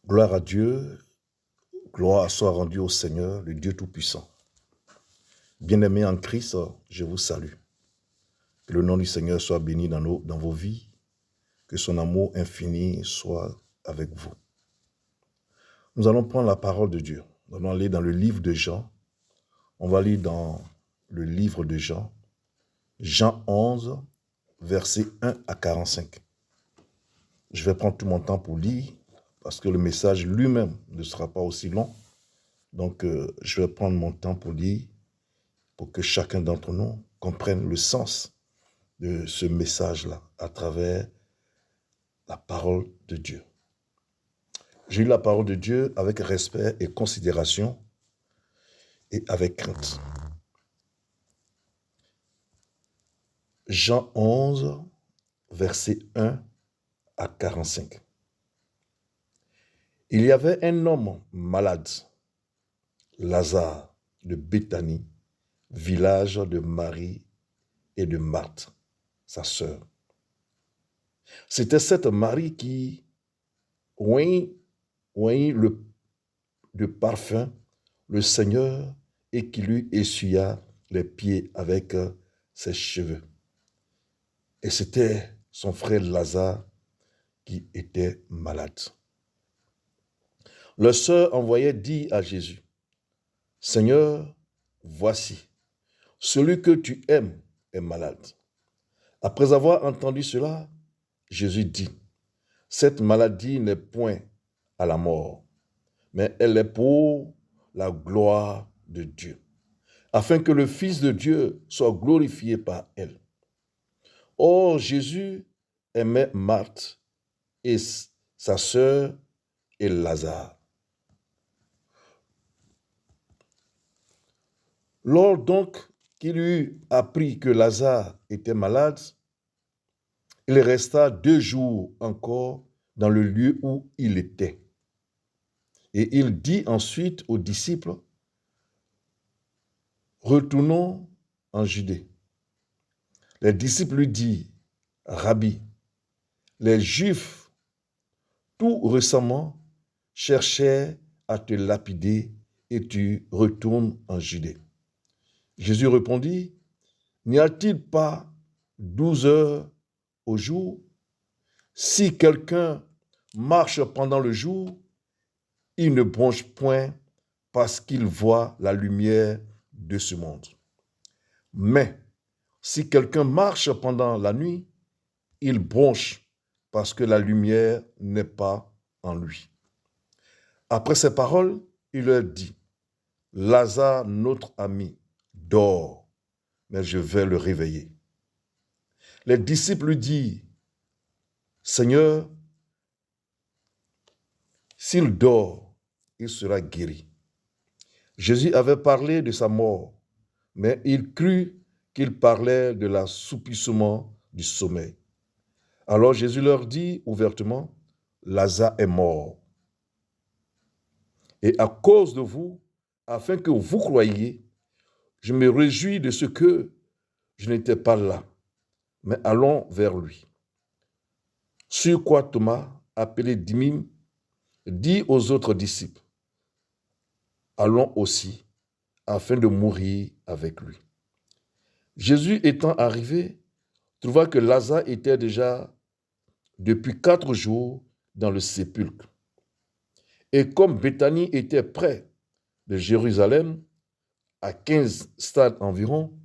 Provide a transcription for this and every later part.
Gloire à Dieu, gloire soit rendue au Seigneur, le Dieu Tout-Puissant. Bien-aimés en Christ, je vous salue. Que le nom du Seigneur soit béni dans vos vies, que son amour infini soit avec vous. Nous allons prendre la parole de Dieu. Nous allons aller dans le livre de Jean. On va lire dans le livre de Jean, Jean 11, versets 1 à 45. Je vais prendre tout mon temps pour lire, parce que le message lui-même ne sera pas aussi long. Donc, je vais prendre mon temps pour lire, pour que chacun d'entre nous comprenne le sens de ce message-là à travers la parole de Dieu. J'ai lu la parole de Dieu avec respect et considération et avec crainte. Jean 11, versets 1 à 45. Il y avait un homme malade, Lazare de Béthanie, village de Marie et de Marthe, sa sœur. C'était cette Marie qui oint de parfum le Seigneur et qui lui essuya les pieds avec ses cheveux. Et c'était son frère Lazare qui était malade. Leur sœur envoyait dire à Jésus, « Seigneur, voici, celui que tu aimes est malade. » Après avoir entendu cela, Jésus dit, « Cette maladie n'est point à la mort, mais elle est pour la gloire de Dieu, afin que le Fils de Dieu soit glorifié par elle. » Or, Jésus aimait Marthe et sa sœur et Lazare. Lors donc qu'il eut appris que Lazare était malade, il resta 2 jours encore dans le lieu où il était. Et il dit ensuite aux disciples, « Retournons en Judée. » Les disciples lui dirent, « Rabbi, les Juifs, tout récemment, cherchaient à te lapider et tu retournes en Judée. » Jésus répondit, « N'y a-t-il pas 12 heures au jour? Si quelqu'un marche pendant le jour, il ne bronche point parce qu'il voit la lumière de ce monde. Mais si quelqu'un marche pendant la nuit, il bronche parce que la lumière n'est pas en lui. » Après ces paroles, il leur dit, « Lazare, notre ami, dort, mais je vais le réveiller. » Les disciples lui disent, « Seigneur, s'il dort, il sera guéri. » Jésus avait parlé de sa mort, mais il crut qu'il parlait de l'assoupissement du sommeil. Alors Jésus leur dit ouvertement, « Lazare est mort. Et à cause de vous, afin que vous croyiez, je me réjouis de ce que je n'étais pas là, mais allons vers lui. » Sur quoi Thomas, appelé Didyme, dit aux autres disciples, « Allons aussi, afin de mourir avec lui. » Jésus étant arrivé, trouva que Lazare était déjà depuis 4 jours dans le sépulcre. Et comme Béthanie était près de Jérusalem, à 15 stades environ,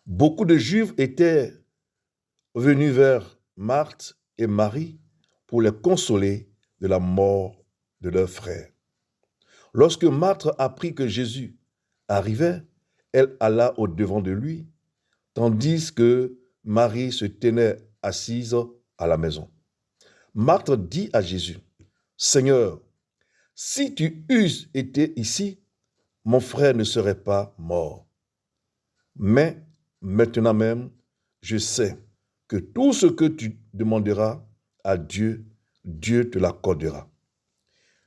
beaucoup de Juifs étaient venus vers Marthe et Marie pour les consoler de la mort de leur frère. Lorsque Marthe apprit que Jésus arrivait, elle alla au-devant de lui, tandis que Marie se tenait assise à la maison. Marthe dit à Jésus, « Seigneur, si tu eusses été ici, mon frère ne serait pas mort. Mais maintenant même, je sais que tout ce que tu demanderas à Dieu, Dieu te l'accordera. »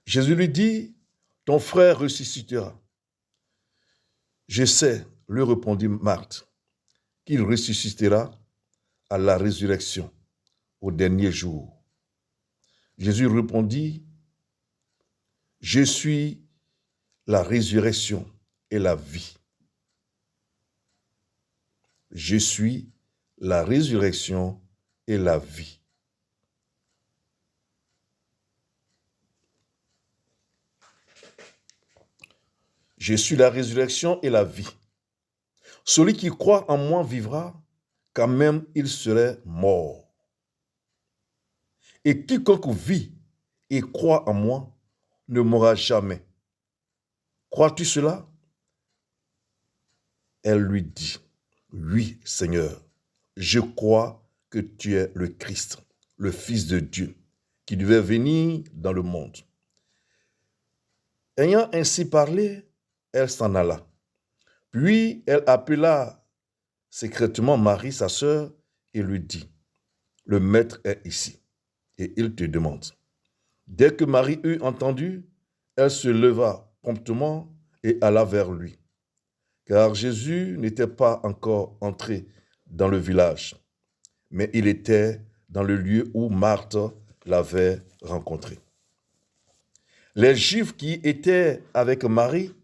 Jésus lui dit, « Ton frère ressuscitera. » Je sais, lui répondit Marthe, qu'il ressuscitera à la résurrection, au dernier jour. Jésus répondit, Je suis la résurrection et la vie. Je suis la résurrection et la vie. Je suis la résurrection et la vie. Celui qui croit en moi vivra, quand même il serait mort. Et quiconque vit et croit en moi ne mourra jamais. Crois-tu cela? Elle lui dit, oui, Seigneur, je crois que tu es le Christ, le Fils de Dieu, qui devait venir dans le monde. Ayant ainsi parlé, elle s'en alla. Puis elle appela secrètement Marie, sa sœur, et lui dit, le maître est ici, et il te demande. Dès que Marie eut entendu, elle se leva promptement et alla vers lui, car Jésus n'était pas encore entré dans le village, mais il était dans le lieu où Marthe l'avait rencontré. Les Juifs qui étaient avec Marie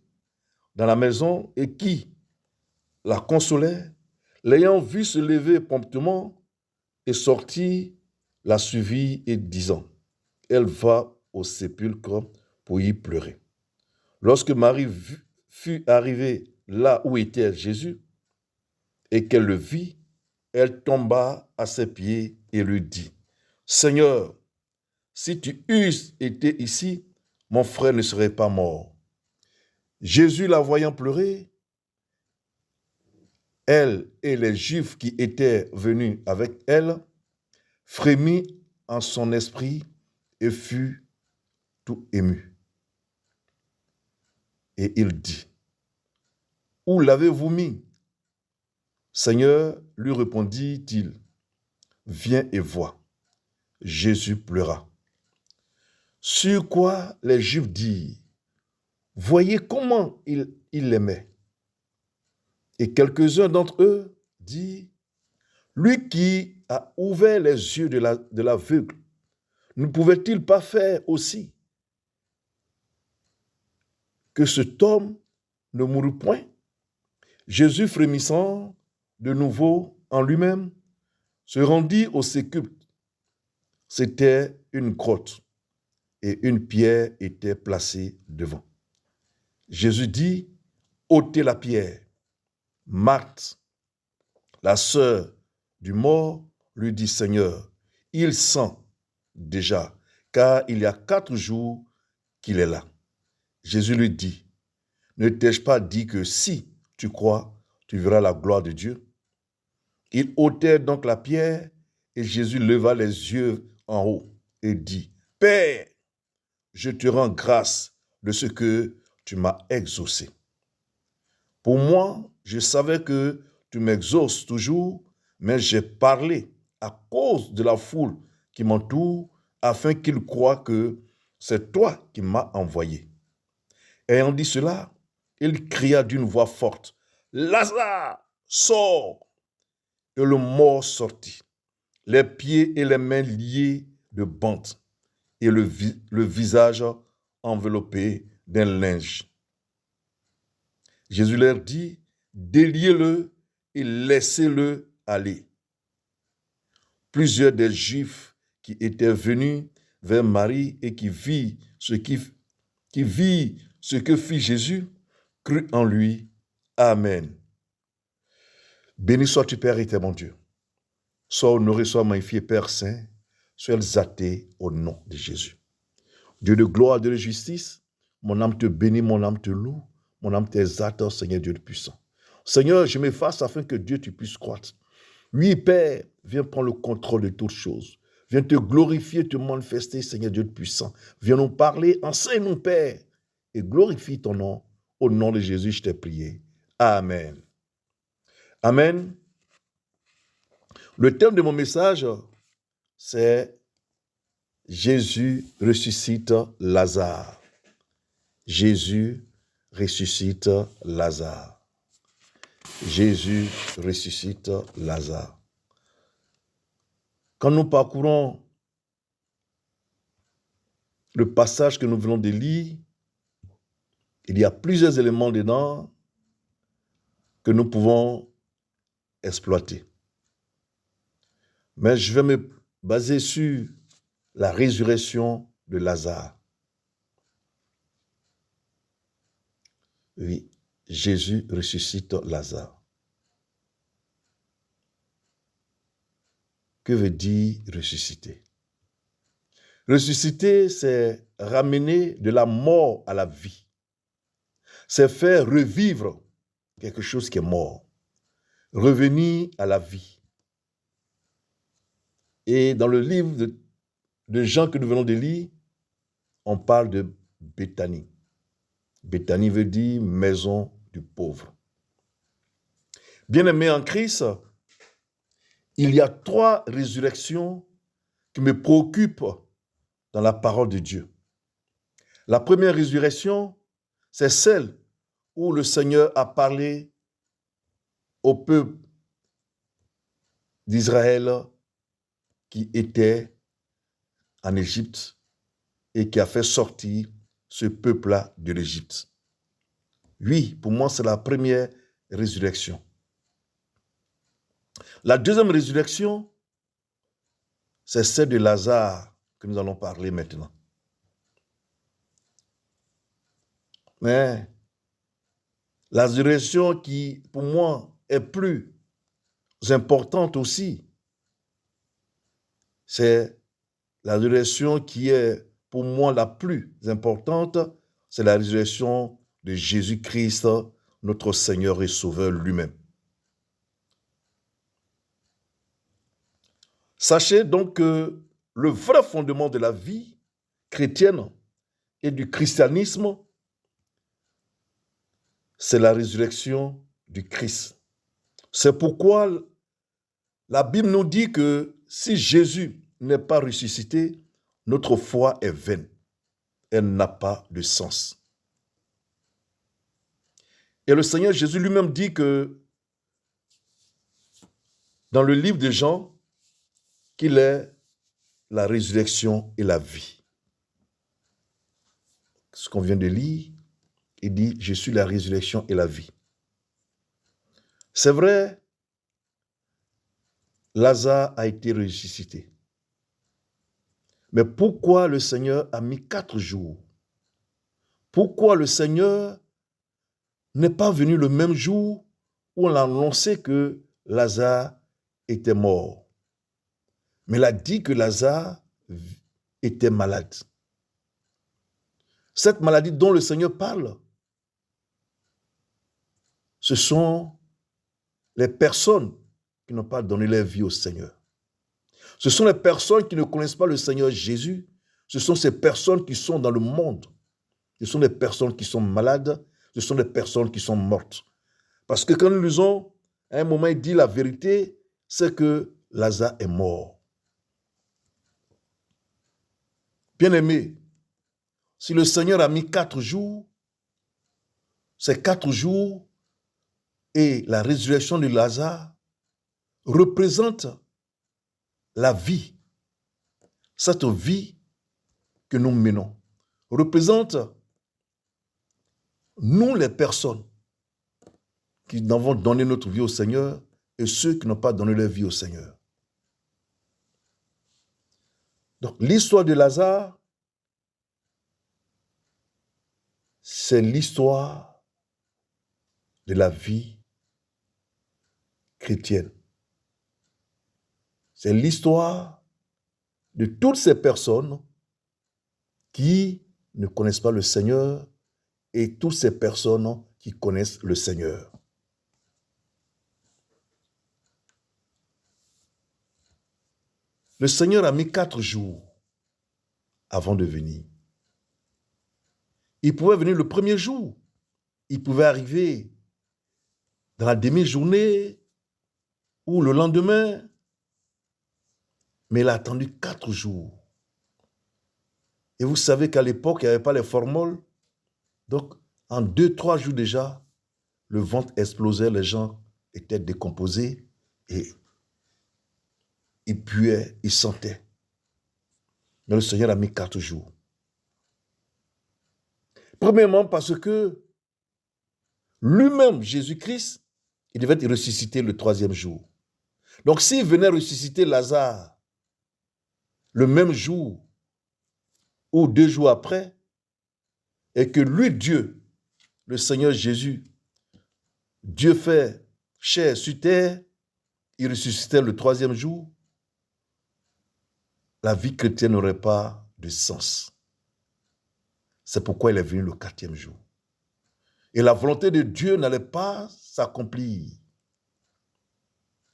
dans la maison et qui la consolaient, l'ayant vue se lever promptement et sortir, la suivit et disant, elle va au sépulcre pour y pleurer. Lorsque Marie fut arrivée là où était Jésus et qu'elle le vit, elle tomba à ses pieds et lui dit, Seigneur, si tu eusses été ici, mon frère ne serait pas mort. Jésus, la voyant pleurer, elle et les Juifs qui étaient venus avec elle, frémit en son esprit et fut tout ému. Et il dit, où l'avez-vous mis? Seigneur, lui répondit-il, viens et vois. Jésus pleura. Sur quoi les Juifs dirent, voyez comment il l'aimait. Et quelques-uns d'entre eux dirent, lui qui a ouvert les yeux de l'aveugle, ne pouvait-il pas faire aussi que cet homme ne mourut point? Jésus, frémissant de nouveau en lui-même, se rendit au sépulcre. C'était une grotte et une pierre était placée devant. Jésus dit, ôtez la pierre. Marthe, la sœur du mort, lui dit, Seigneur, il sent déjà, car il y a 4 jours qu'il est là. Jésus lui dit, ne t'ai-je pas dit que si tu crois, tu verras la gloire de Dieu? Il ôtait donc la pierre et Jésus leva les yeux en haut et dit, Père, je te rends grâce de ce que tu m'as exaucé. Pour moi, je savais que tu m'exauces toujours, mais j'ai parlé à cause de la foule qui m'entoure, afin qu'ils croient que c'est toi qui m'as envoyé. Ayant dit cela, il cria d'une voix forte, Lazare, sors! Et le mort sortit, les pieds et les mains liés de bandes, et le visage enveloppé d'un linge. Jésus leur dit, déliez-le et laissez-le aller. Plusieurs des Juifs qui étaient venus vers Marie et qui virent ce que fit Jésus, crurent en lui. Amen. Béni sois-tu, Père éternel, mon Dieu. Sois honoré, sois magnifié, Père Saint, sois exalté au nom de Jésus. Dieu de gloire, Dieu de justice, mon âme te bénit, mon âme te loue, mon âme t'exalte, Seigneur Dieu de puissant. Seigneur, je m'efface afin que Dieu tu puisses croître. Oui, Père, viens prendre le contrôle de toutes choses. Viens te glorifier, te manifester, Seigneur Dieu de puissant. Viens nous parler, enseigne-nous, Père, et glorifie ton nom. Au nom de Jésus, je t'ai prié. Amen. Amen. Le thème de mon message, c'est Jésus ressuscite Lazare. Jésus ressuscite Lazare. Jésus ressuscite Lazare. Quand nous parcourons le passage que nous venons de lire, Il y a plusieurs éléments dedans que nous pouvons exploiter. Mais je vais me baser sur la résurrection de Lazare. Oui, Jésus ressuscite Lazare. Que veut dire ressusciter? Ressusciter, c'est ramener de la mort à la vie. C'est faire revivre quelque chose qui est mort. Revenir à la vie. Et dans le livre de Jean que nous venons de lire, on parle de Béthanie. Béthanie veut dire maison du pauvre. Bien-aimé en Christ, il y a 3 résurrections qui me préoccupent dans la parole de Dieu. La première résurrection, c'est celle où le Seigneur a parlé au peuple d'Israël qui était en Égypte et qui a fait sortir ce peuple-là de l'Égypte. Oui, pour moi, c'est la première résurrection. La deuxième résurrection, c'est celle de Lazare que nous allons parler maintenant. Mais la résurrection qui, pour moi, est plus importante aussi, c'est la résurrection qui est pour moi la plus importante, c'est la résurrection de Jésus-Christ, notre Seigneur et Sauveur lui-même. Sachez donc que le vrai fondement de la vie chrétienne et du christianisme, c'est la résurrection du Christ. C'est pourquoi la Bible nous dit que si Jésus n'est pas ressuscité, notre foi est vaine. Elle n'a pas de sens. Et le Seigneur Jésus lui-même dit que dans le livre de Jean, qu'il est la résurrection et la vie. Ce qu'on vient de lire, il dit « Je suis la résurrection et la vie ». C'est vrai, Lazare a été ressuscité. Mais pourquoi le Seigneur a mis 4 jours? Pourquoi le Seigneur n'est pas venu le même jour où on a annoncé que Lazare était mort? Mais il a dit que Lazare était malade. Cette maladie dont le Seigneur parle, ce sont les personnes qui n'ont pas donné leur vie au Seigneur. Ce sont les personnes qui ne connaissent pas le Seigneur Jésus. Ce sont ces personnes qui sont dans le monde. Ce sont les personnes qui sont malades. Ce sont les personnes qui sont mortes. Parce que quand nous lisons, à un moment, il dit la vérité, c'est que Lazare est mort. Bien-aimé, si le Seigneur a mis 4 jours, ces 4 jours et la résurrection de Lazare représentent la vie. Cette vie que nous menons représente nous les personnes qui avons donné notre vie au Seigneur et ceux qui n'ont pas donné leur vie au Seigneur. Donc l'histoire de Lazare, c'est l'histoire de la vie chrétienne. C'est l'histoire de toutes ces personnes qui ne connaissent pas le Seigneur et toutes ces personnes qui connaissent le Seigneur. Le Seigneur a mis 4 jours avant de venir. Il pouvait venir le premier jour. Il pouvait arriver dans la demi-journée ou le lendemain. Mais il a attendu 4 jours. Et vous savez qu'à l'époque, il n'y avait pas les formules. Donc, en 2-3 jours déjà, le ventre explosait, les gens étaient décomposés et ils puaient, ils sentaient. Mais le Seigneur a mis 4 jours. Premièrement, parce que lui-même, Jésus-Christ, il devait être ressuscité le troisième jour. Donc, s'il venait ressusciter Lazare le même jour ou 2 jours après, et que lui, Dieu, le Seigneur Jésus, Dieu fait chair sur terre, il ressuscitait le troisième jour, la vie chrétienne n'aurait pas de sens. C'est pourquoi il est venu le 4e jour. Et la volonté de Dieu n'allait pas s'accomplir.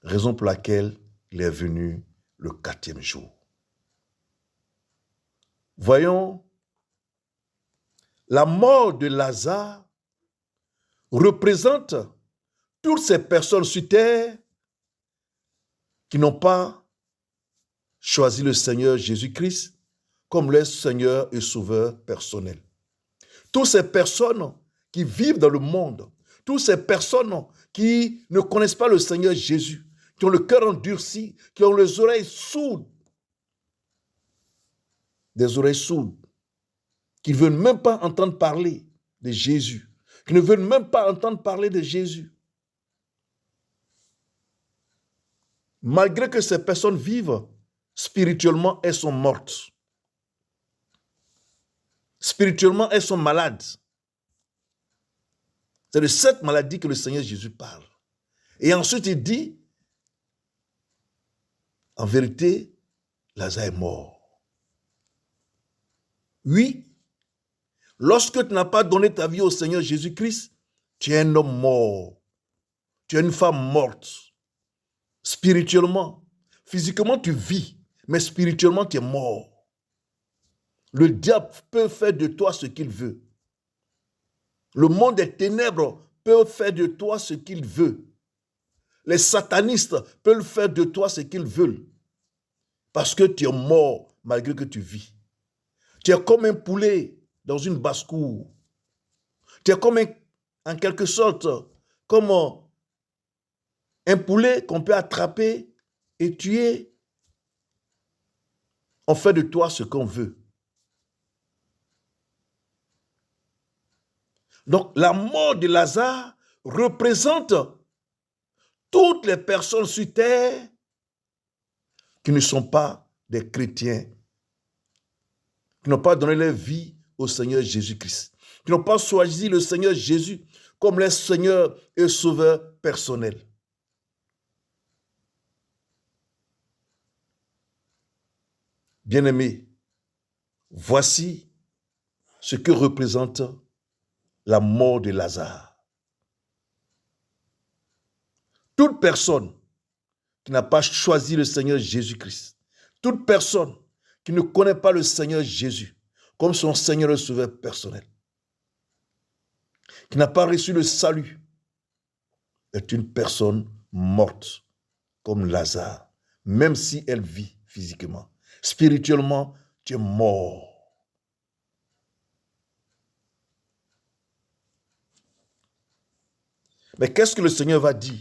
Raison pour laquelle il est venu le 4e jour. Voyons, la mort de Lazare représente toutes ces personnes sur terre qui n'ont pas choisi le Seigneur Jésus-Christ comme leur Seigneur et Sauveur personnel. Toutes ces personnes qui vivent dans le monde, toutes ces personnes qui ne connaissent pas le Seigneur Jésus, qui ont le cœur endurci, qui ont les oreilles sourdes, des oreilles sourdes, qui ne veulent même pas entendre parler de Jésus, qui ne veulent même pas entendre parler de Jésus. Malgré que ces personnes vivent, spirituellement, elles sont mortes. Spirituellement, elles sont malades. C'est de cette maladie que le Seigneur Jésus parle. Et ensuite, il dit, en vérité, Lazare est mort. Oui, lorsque tu n'as pas donné ta vie au Seigneur Jésus-Christ, tu es un homme mort. Tu es une femme morte. Spirituellement, physiquement, tu vis, mais spirituellement, tu es mort. Le diable peut faire de toi ce qu'il veut. Le monde des ténèbres peut faire de toi ce qu'il veut. Les satanistes peuvent faire de toi ce qu'ils veulent. Parce que tu es mort malgré que tu vis. Tu es comme un poulet dans une basse-cour. Tu es comme en quelque sorte, comme un poulet qu'on peut attraper et tuer. On fait de toi ce qu'on veut. Donc, la mort de Lazare représente toutes les personnes sur terre qui ne sont pas des chrétiens, qui n'ont pas donné leur vie au Seigneur Jésus-Christ, qui n'ont pas choisi le Seigneur Jésus comme leur Seigneur et Sauveur personnel. Bien-aimés, voici ce que représente la mort de Lazare. Toute personne qui n'a pas choisi le Seigneur Jésus-Christ, toute personne qui ne connaît pas le Seigneur Jésus comme son Seigneur et Sauveur personnel, qui n'a pas reçu le salut, est une personne morte comme Lazare, même si elle vit physiquement. Spirituellement, tu es mort. Mais qu'est-ce que le Seigneur va dire?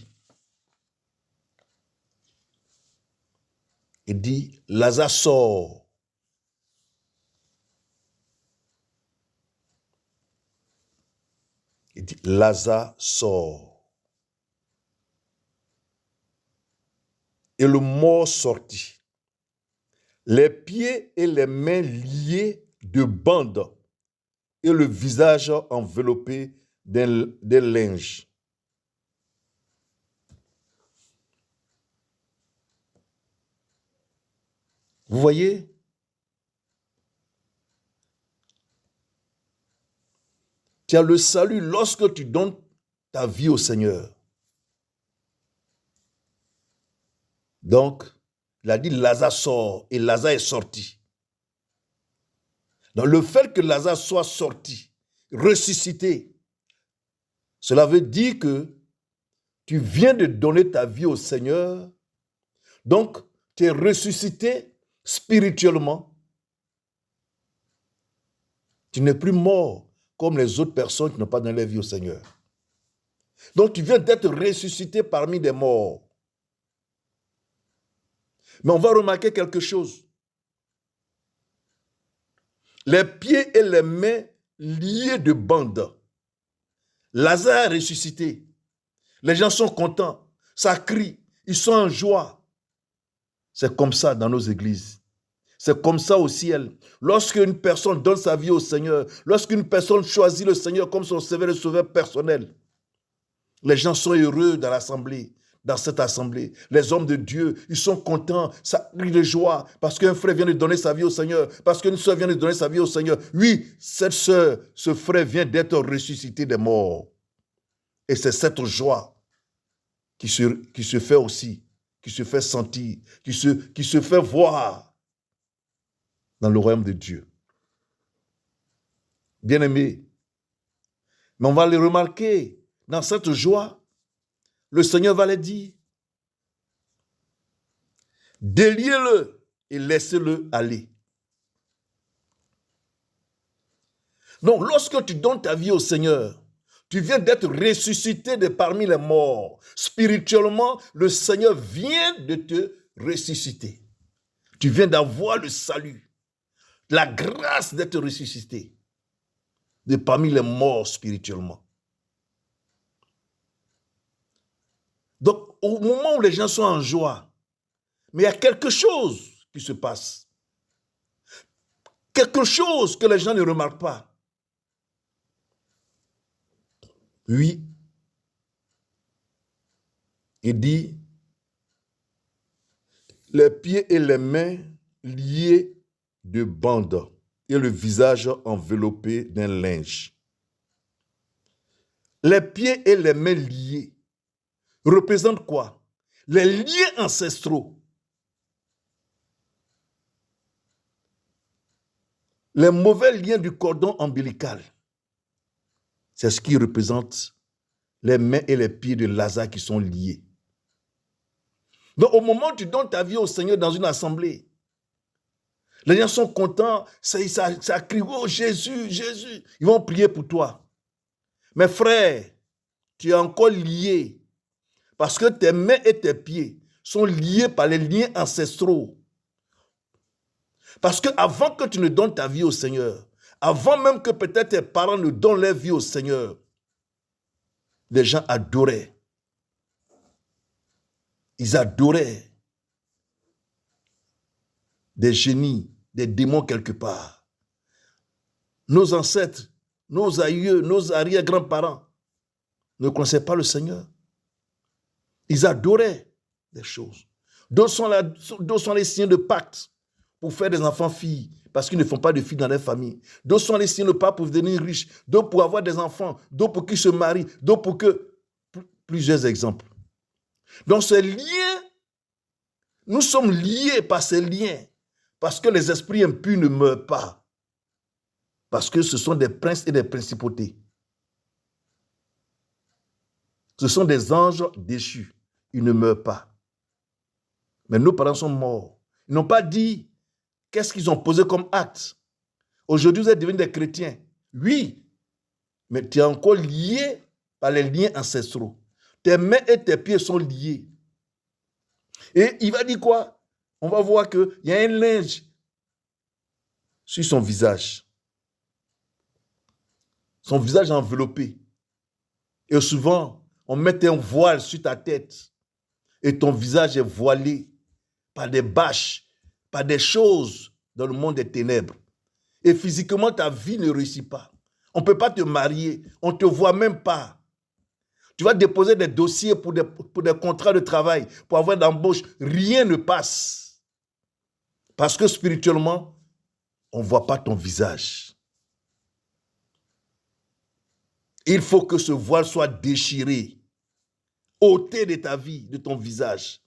Il dit, Lazare sort. Il dit, Lazare sort. Et le mort sortit, les pieds et les mains liés de bandes et le visage enveloppé d'un linge. Vous voyez? Tu as le salut lorsque tu donnes ta vie au Seigneur. Donc, il a dit Lazare sort et Lazare est sorti. Donc, le fait que Lazare soit sorti, ressuscité, cela veut dire que tu viens de donner ta vie au Seigneur. Donc, tu es ressuscité spirituellement. Tu n'es plus mort comme les autres personnes qui n'ont pas donné leur vie au Seigneur. Donc, tu viens d'être ressuscité parmi des morts. Mais on va remarquer quelque chose. Les pieds et les mains liés de bande. Lazare est ressuscité. Les gens sont contents. Ça crie. Ils sont en joie. C'est comme ça dans nos églises. C'est comme ça au ciel. Lorsqu'une personne donne sa vie au Seigneur, lorsqu'une personne choisit le Seigneur comme son sauveur personnel, les gens sont heureux dans l'assemblée, dans cette assemblée. Les hommes de Dieu, ils sont contents, ça crie de joie, parce qu'un frère vient de donner sa vie au Seigneur, parce qu'une soeur vient de donner sa vie au Seigneur. Oui, cette soeur, ce frère vient d'être ressuscité des morts. Et c'est cette joie qui se fait aussi, qui se fait sentir, qui se fait voir dans le royaume de Dieu. Bien-aimés, mais on va le remarquer, dans cette joie, le Seigneur va le dire. Déliez-le et laissez-le aller. Donc, lorsque tu donnes ta vie au Seigneur, tu viens d'être ressuscité de parmi les morts. Spirituellement, le Seigneur vient de te ressusciter. Tu viens d'avoir le salut, la grâce d'être ressuscité de parmi les morts spirituellement. Donc, au moment où les gens sont en joie, mais il y a quelque chose qui se passe. Quelque chose que les gens ne remarquent pas. Oui, il dit, les pieds et les mains liés de bandes et le visage enveloppé d'un linge. Les pieds et les mains liés représentent quoi? Les liens ancestraux. Les mauvais liens du cordon ombilical. C'est ce qui représente les mains et les pieds de Lazare qui sont liés. Donc, au moment où tu donnes ta vie au Seigneur dans une assemblée, les gens sont contents, ça crie, oh Jésus, Jésus. Ils vont prier pour toi. Mais frère, tu es encore lié parce que tes mains et tes pieds sont liés par les liens ancestraux. Parce qu'avant que tu ne donnes ta vie au Seigneur, avant même que peut-être tes parents ne donnent leur vie au Seigneur, les gens adoraient. Ils adoraient des génies, des démons quelque part. Nos ancêtres, nos aïeux, nos arrière-grands-parents ne connaissaient pas le Seigneur. Ils adoraient des choses. D'autres sont les signes de pacte pour faire des enfants-filles, parce qu'ils ne font pas de filles dans leur famille. D'autres sont les signes de pacte pour devenir riches, d'autres pour avoir des enfants, d'autres pour qu'ils se marient, d'autres pour que... Plusieurs exemples. Donc ces liens, nous sommes liés par ces liens, parce que les esprits impurs ne meurent pas, parce que ce sont des princes et des principautés. Ce sont des anges déchus, ils ne meurent pas. Mais nos parents sont morts. Ils n'ont pas dit qu'est-ce qu'ils ont posé comme acte. Aujourd'hui, vous êtes devenus des chrétiens. Oui, mais tu es encore lié par les liens ancestraux. Tes mains et tes pieds sont liés. Et il va dire quoi? On va voir qu'il y a un linge sur son visage. Son visage enveloppé. Et souvent, on met un voile sur ta tête. Et ton visage est voilé par des bâches, par des choses dans le monde des ténèbres. Et physiquement, ta vie ne réussit pas. On ne peut pas te marier. On ne te voit même pas. Tu vas déposer des dossiers pour des contrats de travail, pour avoir d'embauche. Rien ne passe. Parce que spirituellement, on ne voit pas ton visage. Il faut que ce voile soit déchiré, ôté de ta vie, de ton visage.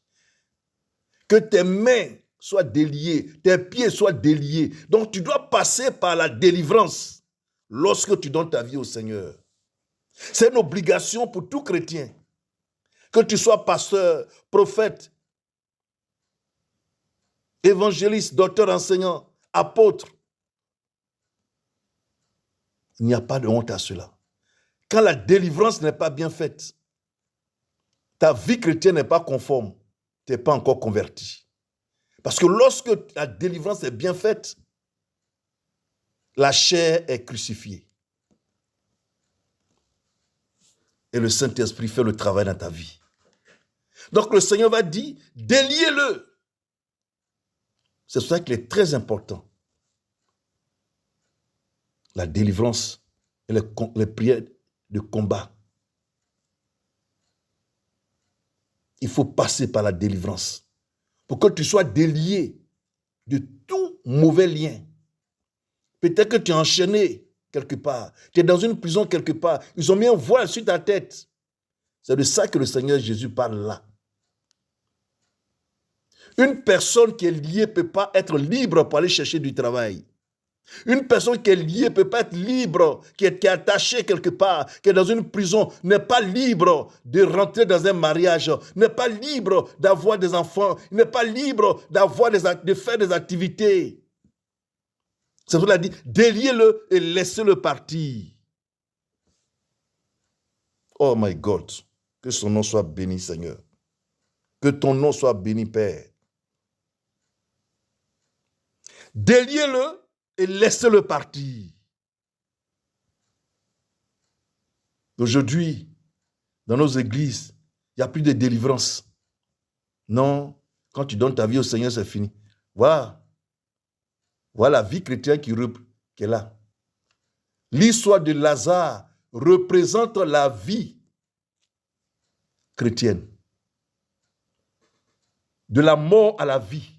Que tes mains soient déliées, tes pieds soient déliés. Donc tu dois passer par la délivrance lorsque tu donnes ta vie au Seigneur. C'est une obligation pour tout chrétien. Que tu sois pasteur, prophète, évangéliste, docteur, enseignant, apôtre. Il n'y a pas de honte à cela. Quand la délivrance n'est pas bien faite, ta vie chrétienne n'est pas conforme, tu n'es pas encore converti. Parce que lorsque la délivrance est bien faite, la chair est crucifiée. Et le Saint-Esprit fait le travail dans ta vie. Donc le Seigneur va dire, déliez-le. C'est pour ça qu'il est très important. La délivrance et les prières de combat. Il faut passer par la délivrance pour que tu sois délié de tout mauvais lien. Peut-être que tu es enchaîné quelque part. Tu es dans une prison quelque part. Ils ont mis un voile sur ta tête. C'est de ça que le Seigneur Jésus parle là. Une personne qui est liée ne peut pas être libre pour aller chercher du travail. Une personne qui est liée ne peut pas être libre, qui est attachée quelque part, qui est dans une prison, n'est pas libre de rentrer dans un mariage, n'est pas libre d'avoir des enfants, n'est pas libre de faire des activités. C'est pour ça qu'il a dit, déliez-le et laissez-le partir. Oh my God, que son nom soit béni, Seigneur. Que ton nom soit béni, Père. Déliez-le et laissez-le partir. Aujourd'hui, dans nos églises, il n'y a plus de délivrance. Non, quand tu donnes ta vie au Seigneur, c'est fini. Voilà la vie chrétienne qui est là. L'histoire de Lazare représente la vie chrétienne. De la mort à la vie.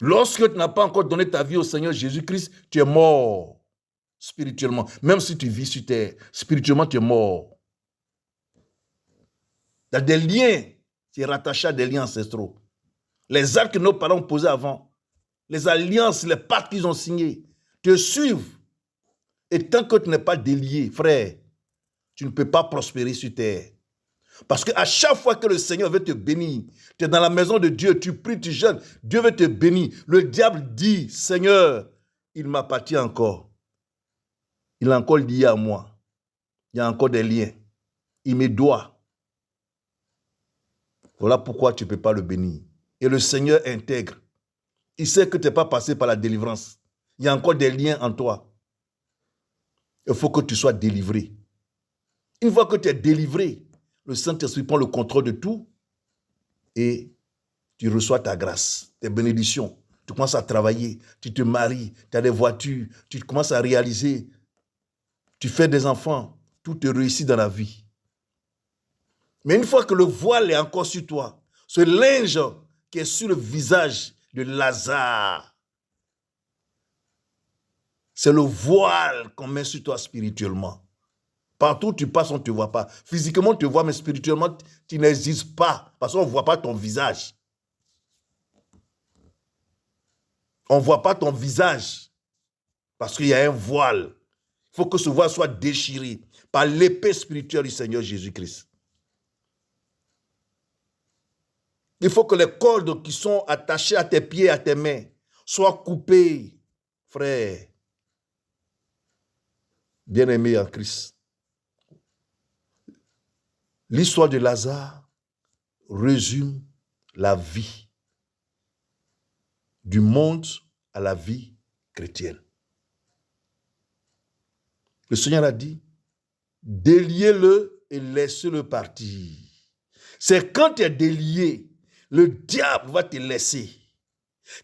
Lorsque tu n'as pas encore donné ta vie au Seigneur Jésus-Christ, tu es mort spirituellement. Même si tu vis sur terre, spirituellement, tu es mort. Il y a des liens, tu es rattaché à des liens ancestraux. Les actes que nos parents ont posés avant, les alliances, les pactes qu'ils ont signés, te suivent. Et tant que tu n'es pas délié, frère, tu ne peux pas prospérer sur terre. Parce qu'à chaque fois que le Seigneur veut te bénir, tu es dans la maison de Dieu, tu pries, tu jeûnes, Dieu veut te bénir. Le diable dit, Seigneur, il m'appartient encore. Il est encore lié à moi. Il y a encore des liens. Il me doit. Voilà pourquoi tu ne peux pas le bénir. Et le Seigneur intègre. Il sait que tu n'es pas passé par la délivrance. Il y a encore des liens en toi. Il faut que tu sois délivré. Une fois que tu es délivré, le Saint-Esprit prend le contrôle de tout et tu reçois ta grâce, tes bénédictions. Tu commences à travailler, tu te maries, tu as des voitures, tu commences à réaliser, tu fais des enfants, tout te réussit dans la vie. Mais une fois que le voile est encore sur toi, ce linge qui est sur le visage de Lazare, c'est le voile qu'on met sur toi spirituellement. Partout où tu passes, on ne te voit pas. Physiquement, on te voit, mais spirituellement, tu n'existes pas. Parce qu'on ne voit pas ton visage. On ne voit pas ton visage. Parce qu'il y a un voile. Il faut que ce voile soit déchiré par l'épée spirituelle du Seigneur Jésus-Christ. Il faut que les cordes qui sont attachées à tes pieds, à tes mains, soient coupées, frère. Bien-aimé en Christ. L'histoire de Lazare résume la vie du monde à la vie chrétienne. Le Seigneur a dit, déliez-le et laissez-le partir. C'est quand tu es délié, le diable va te laisser.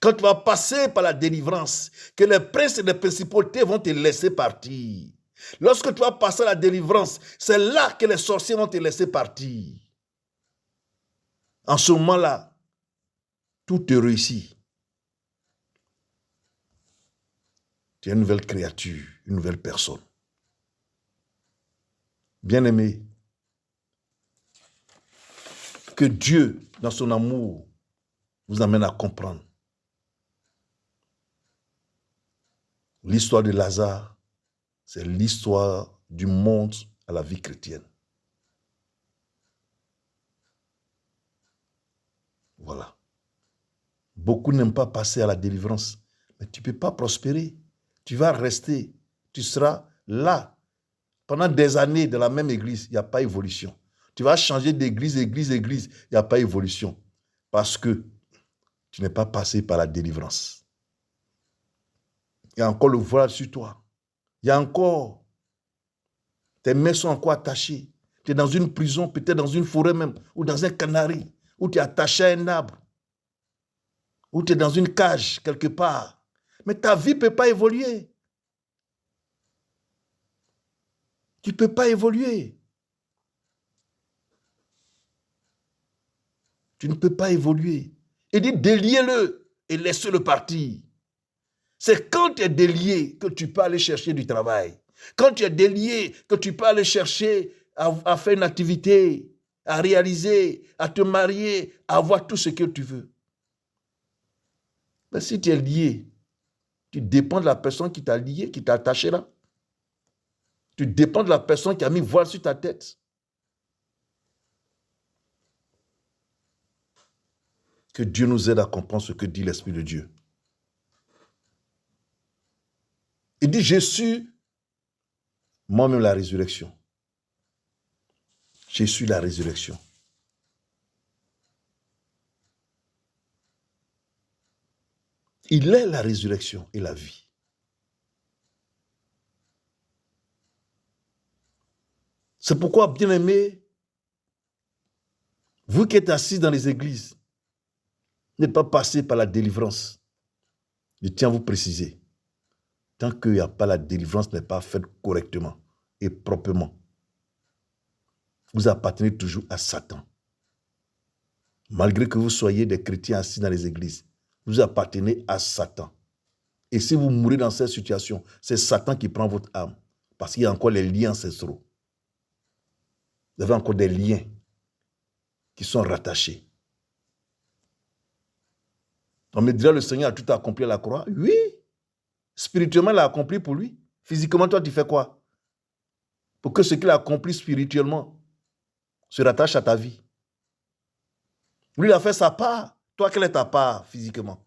Quand tu vas passer par la délivrance, que les princes et les principautés vont te laisser partir. Lorsque tu vas passer à la délivrance, c'est là que les sorciers vont te laisser partir. En ce moment-là, tout te réussit. Tu es une nouvelle créature, une nouvelle personne. Bien-aimé, que Dieu, dans son amour, vous amène à comprendre. L'histoire de Lazare, c'est l'histoire du monde à la vie chrétienne. Voilà. Beaucoup n'aiment pas passer à la délivrance, mais tu ne peux pas prospérer. Tu vas rester, tu seras là. Pendant des années, dans la même église, il n'y a pas d'évolution. Tu vas changer d'église, il n'y a pas d'évolution. Parce que tu n'es pas passé par la délivrance. Il y a encore le voile sur toi. Il y a encore Tes mains sont encore attachées. Tu es dans une prison, peut-être dans une forêt même, ou dans un canari, ou tu es attaché à un arbre, ou tu es dans une cage quelque part. Mais ta vie ne peut pas évoluer. Tu ne peux pas évoluer. Tu ne peux pas évoluer. Il dit déliez-le et laissez-le partir. C'est quand tu es délié que tu peux aller chercher du travail. Quand tu es délié que tu peux aller chercher à faire une activité, à réaliser, à te marier, à avoir tout ce que tu veux. Mais si tu es lié, tu dépends de la personne qui t'a lié, qui t'a attaché là. Tu dépends de la personne qui a mis voile sur ta tête. Que Dieu nous aide à comprendre ce que dit l'Esprit de Dieu. Il dit, je suis moi-même la résurrection. Je suis la résurrection. Il est la résurrection et la vie. C'est pourquoi, bien-aimés, vous qui êtes assis dans les églises, n'êtes pas passé par la délivrance. Je tiens à vous préciser. Tant qu'il n'y a pas la délivrance n'est pas faite correctement et proprement, vous appartenez toujours à Satan. Malgré que vous soyez des chrétiens assis dans les églises, vous appartenez à Satan. Et si vous mourrez dans cette situation, c'est Satan qui prend votre âme. Parce qu'il y a encore les liens ancestraux. Vous avez encore des liens qui sont rattachés. On me dira, le Seigneur a tout accompli à la croix. Oui. Spirituellement, il a accompli pour lui. Physiquement, toi, tu fais quoi? Pour que ce qu'il a accompli spirituellement se rattache à ta vie. Lui, il a fait sa part. Toi, quelle est ta part physiquement?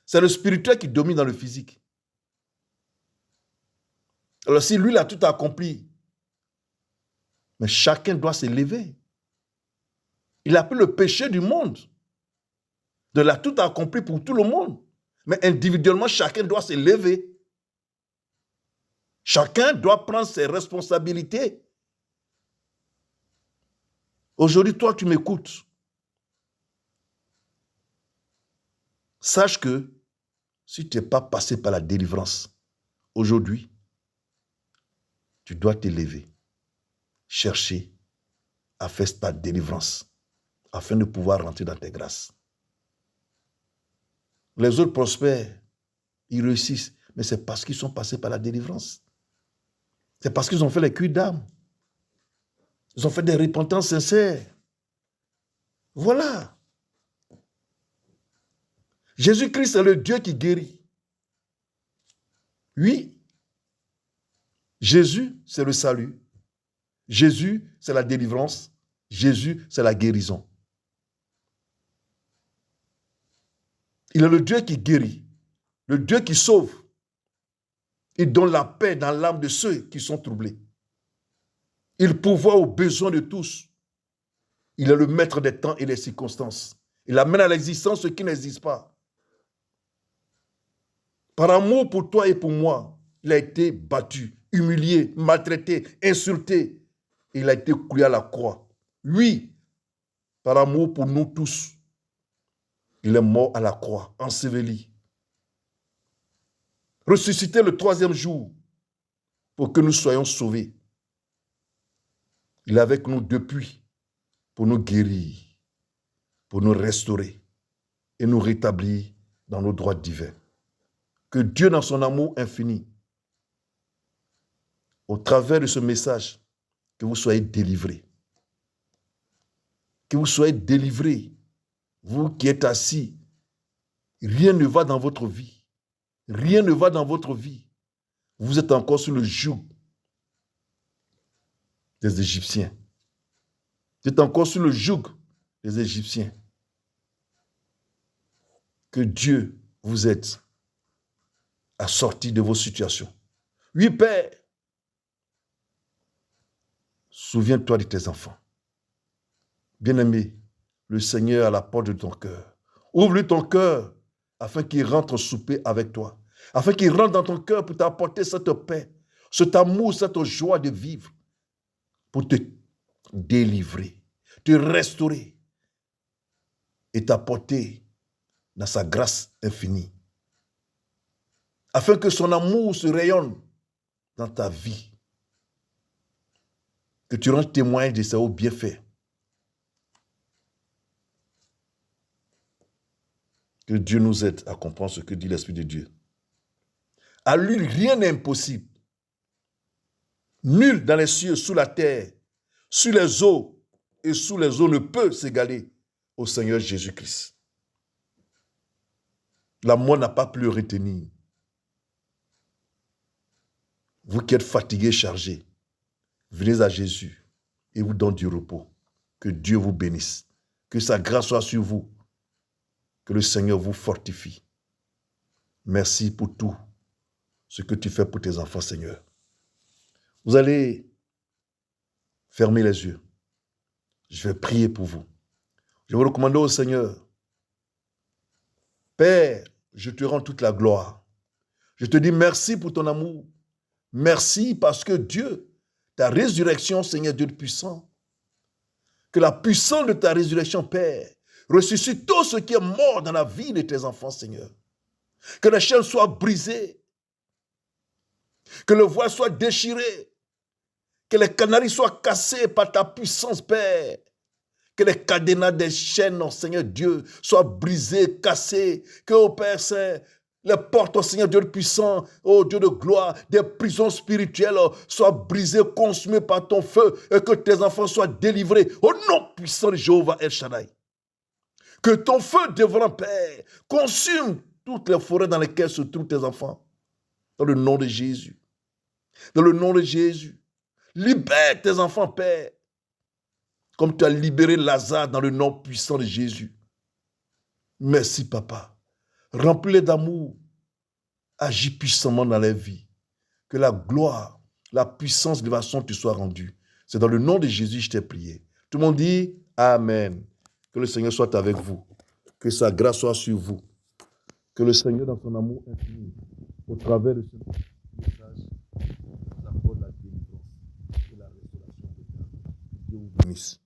C'est le spirituel qui domine dans le physique. Alors, si lui, il a tout accompli, mais chacun doit s'élever. Il a pris le péché du monde. De l'a tout accompli pour tout le monde. Mais individuellement, chacun doit s'élever. Chacun doit prendre ses responsabilités. Aujourd'hui, toi, tu m'écoutes. Sache que si tu n'es pas passé par la délivrance, aujourd'hui, tu dois t'élever, chercher à faire ta délivrance afin de pouvoir rentrer dans tes grâces. Les autres prospèrent, ils réussissent, mais c'est parce qu'ils sont passés par la délivrance. C'est parce qu'ils ont fait les cuits d'âme. Ils ont fait des repentances sincères. Voilà. Jésus-Christ est le Dieu qui guérit. Oui. Jésus, c'est le salut. Jésus, c'est la délivrance. Jésus, c'est la guérison. Il est le Dieu qui guérit, le Dieu qui sauve. Il donne la paix dans l'âme de ceux qui sont troublés. Il pourvoit aux besoins de tous. Il est le maître des temps et des circonstances. Il amène à l'existence ce qui n'existe pas. Par amour pour toi et pour moi, il a été battu, humilié, maltraité, insulté. Il a été cloué à la croix. Oui, par amour pour nous tous, il est mort à la croix, enseveli. Ressuscité le 3e jour pour que nous soyons sauvés. Il est avec nous depuis pour nous guérir, pour nous restaurer et nous rétablir dans nos droits divins. Que Dieu, dans son amour infini, au travers de ce message, que vous soyez délivrés. Que vous soyez délivrés. Vous qui êtes assis, rien ne va dans votre vie. Rien ne va dans votre vie. Vous êtes encore sous le joug des Égyptiens. Vous êtes encore sous le joug des Égyptiens. Que Dieu vous aide à sortir de vos situations. Oui, Père, souviens-toi de tes enfants. Bien-aimé, le Seigneur est à la porte de ton cœur. Ouvre-lui ton cœur afin qu'il rentre souper avec toi. Afin qu'il rentre dans ton cœur pour t'apporter cette paix, cet amour, cette joie de vivre pour te délivrer, te restaurer et t'apporter dans sa grâce infinie, afin que son amour se rayonne dans ta vie, que tu rendes témoin de ses hauts bienfaits. Que Dieu nous aide à comprendre ce que dit l'Esprit de Dieu. À lui, rien n'est impossible. Nul dans les cieux, sous la terre, sur les eaux et sous les eaux ne peut s'égaler au Seigneur Jésus-Christ. La mort n'a pas pu le retenir. Vous qui êtes fatigués, chargés, venez à Jésus et vous donne du repos. Que Dieu vous bénisse. Que sa grâce soit sur vous. Que le Seigneur vous fortifie. Merci pour tout ce que tu fais pour tes enfants, Seigneur. Vous allez fermer les yeux. Je vais prier pour vous. Je vais vous recommander au Seigneur. Père, je te rends toute la gloire. Je te dis merci pour ton amour. Merci parce que Dieu, ta résurrection, Seigneur Dieu de puissant, que la puissance de ta résurrection, Père, ressuscite tout ce qui est mort dans la vie de tes enfants, Seigneur. Que les chaînes soient brisées, que le voile soit déchiré, que les canaries soient cassés par ta puissance, Père. Que les cadenas des chaînes, oh Seigneur Dieu, soient brisées, cassées. Que, oh Père Saint, les portes, oh Seigneur Dieu puissant, oh Dieu de gloire, des prisons spirituelles soient brisées, consumées par ton feu, et que tes enfants soient délivrés. Au nom puissant de Jéhovah El Shaddai. Que ton feu dévorant, Père, consume toutes les forêts dans lesquelles se trouvent tes enfants. Dans le nom de Jésus. Dans le nom de Jésus. Libère tes enfants, Père. Comme tu as libéré Lazare dans le nom puissant de Jésus. Merci, Papa. Remplis-les d'amour. Agis puissamment dans les vies. Que la gloire, la puissance de façon te soit rendue. C'est dans le nom de Jésus que je t'ai prié. Tout le monde dit Amen. Que le Seigneur soit avec vous. Que sa grâce soit sur vous. Que le Seigneur, dans son amour infini, au travers de ce message, nous accorde la délivrance et la restauration de Dieu. Dieu vous bénisse.